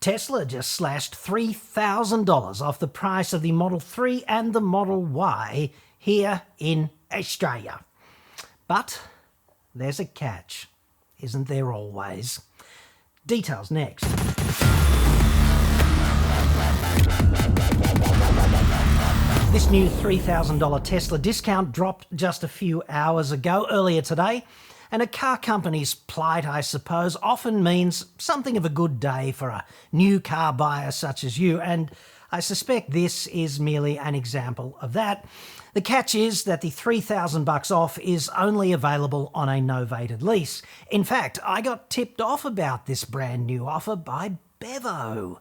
Tesla just slashed $3,000 off the price of the Model 3 and the Model Y here in Australia. But there's a catch, isn't there always? Details next. This new $3,000 Tesla discount dropped just a few hours ago, earlier today, and a car company's plight, I suppose, often means something of a good day for a new car buyer such as you, and I suspect this is merely an example of that. The catch is that the $3,000 off is only available on a novated lease. In fact, I got tipped off about this brand new offer by Bevo.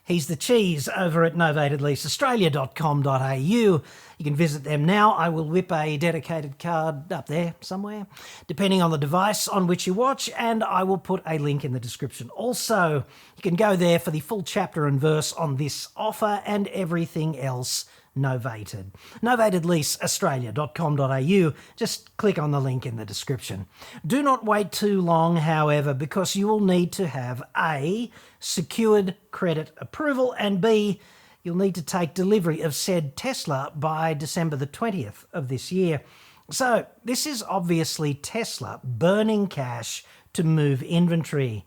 He's the cheese over at novatedleaseaustralia.com.au. You can visit them now. I will whip a dedicated card up there somewhere, depending on the device on which you watch, and I will put a link in the description. Also, you can go there for the full chapter and verse on this offer and everything else novated. novatedleaseaustralia.com.au. Just click on the link in the description. Do not wait too long, however, because you will need to have A, secured credit approval, and B, you'll need to take delivery of said Tesla by December the 20th of this year. So this is obviously Tesla burning cash to move inventory.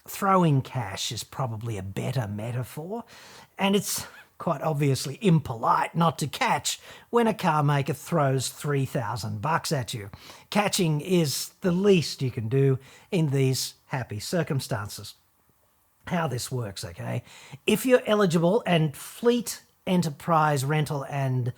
Throwing cash is probably a better metaphor, and it's quite obviously impolite not to catch when a car maker throws $3,000 at you. Catching is the least you can do in these happy circumstances. How this works, okay? If you're eligible and fleet, enterprise, rental and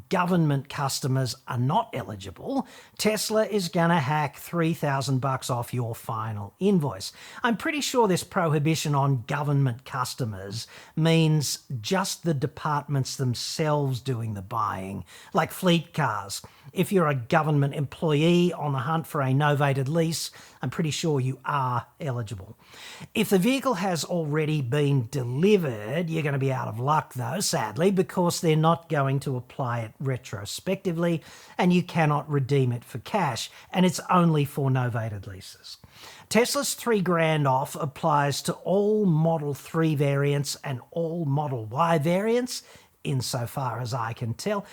government customers are not eligible, Tesla is going to hack $3,000 off your final invoice. I'm pretty sure this prohibition on government customers means just the departments themselves doing the buying, like fleet cars. If you're a government employee on the hunt for a novated lease, I'm pretty sure you are eligible. If the vehicle has already been delivered, you're going to be out of luck though, sadly, because they're not going to apply it retrospectively and you cannot redeem it for cash, and it's only for novated leases. Tesla's $3,000 off applies to all Model 3 variants and all Model Y variants, insofar as I can tell.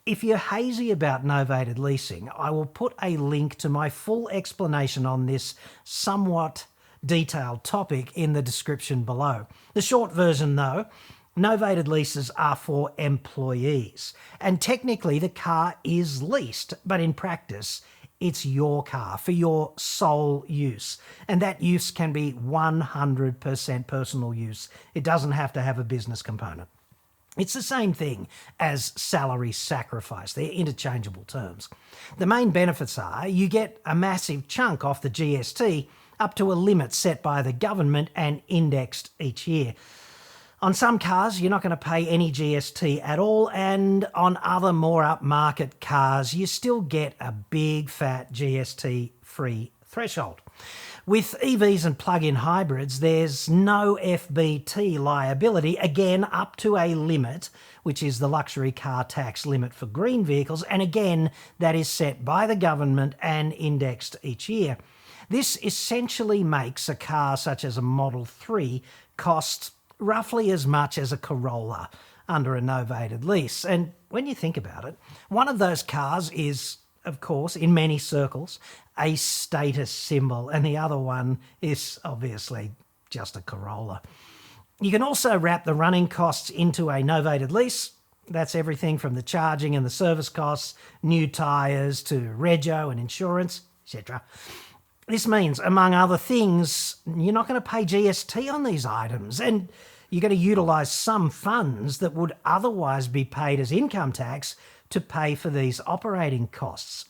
If you're hazy about novated leasing, I will put a link to my full explanation on this somewhat detailed topic in the description below. The short version though, novated leases are for employees, and technically the car is leased, but in practice it's your car for your sole use, and that use can be 100% personal use. It doesn't have to have a business component. It's the same thing as salary sacrifice. They're interchangeable terms. The main benefits are you get a massive chunk off the GST up to a limit set by the government and indexed each year. On some cars, you're not going to pay any GST at all, and on other more upmarket cars, you still get a big fat GST-free threshold. With EVs and plug-in hybrids, there's no FBT liability, again up to a limit, which is the luxury car tax limit for green vehicles, and again that is set by the government and indexed each year. This essentially makes a car such as a Model 3 cost roughly as much as a Corolla under a novated lease. And when you think about it, one of those cars is, of course, in many circles, a status symbol, and the other one is obviously just a Corolla. You can also wrap the running costs into a novated lease. That's everything from the charging and the service costs, new tyres to rego and insurance, etc. This means, among other things, you're not going to pay GST on these items, and you're going to utilise some funds that would otherwise be paid as income tax to pay for these operating costs.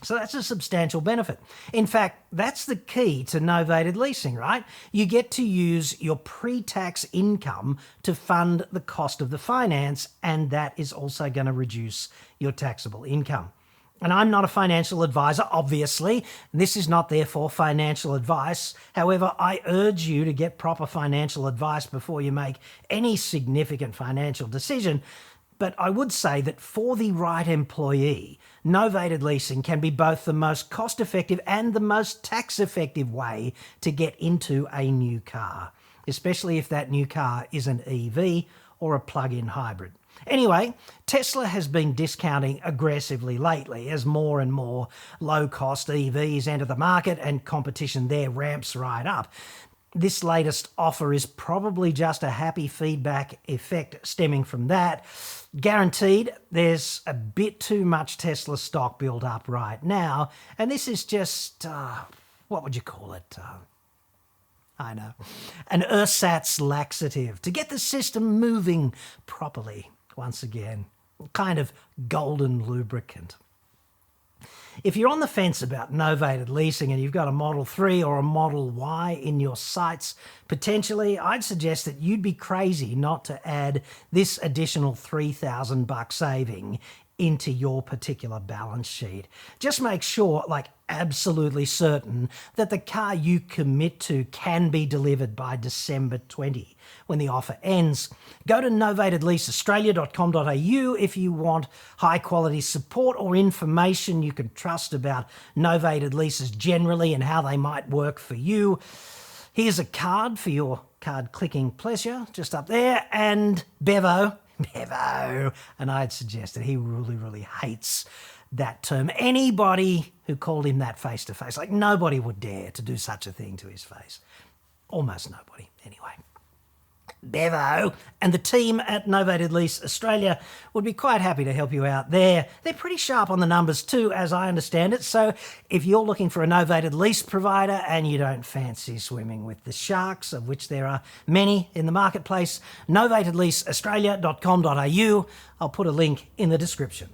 So that's a substantial benefit. In fact, that's the key to novated leasing, right? You get to use your pre-tax income to fund the cost of the finance, and that is also going to reduce your taxable income. And I'm not a financial advisor, obviously. This is not therefore financial advice. However, I urge you to get proper financial advice before you make any significant financial decision. But I would say that for the right employee, novated leasing can be both the most cost-effective and the most tax-effective way to get into a new car, especially if that new car is an EV or a plug-in hybrid. Anyway, Tesla has been discounting aggressively lately as more and more low-cost EVs enter the market and competition there ramps right up. This latest offer is probably just a happy feedback effect stemming from that. Guaranteed, there's a bit too much Tesla stock built up right now, and this is just, what would you call it? I know, an ersatz laxative to get the system moving properly once again, kind of golden lubricant. If you're on the fence about novated leasing and you've got a Model 3 or a Model Y in your sights, potentially, I'd suggest that you'd be crazy not to add this additional $3,000 saving into your particular balance sheet. Just make sure, like absolutely certain, that the car you commit to can be delivered by December 20 when the offer ends. Go to novatedleaseaustralia.com.au if you want high quality support or information you can trust about novated leases generally and how they might work for you. Here's a card for your card clicking pleasure, just up there, and Bevo, and I'd suggest that he really hates that term. Anybody who called him that face to face, like nobody would dare to do such a thing to his face. Almost nobody, anyway. Bevo and the team at Novated Lease Australia would be quite happy to help you out there. They're pretty sharp on the numbers too, as I understand it. So if you're looking for a novated lease provider and you don't fancy swimming with the sharks, of which there are many in the marketplace, novatedleaseaustralia.com.au. I'll put a link in the description.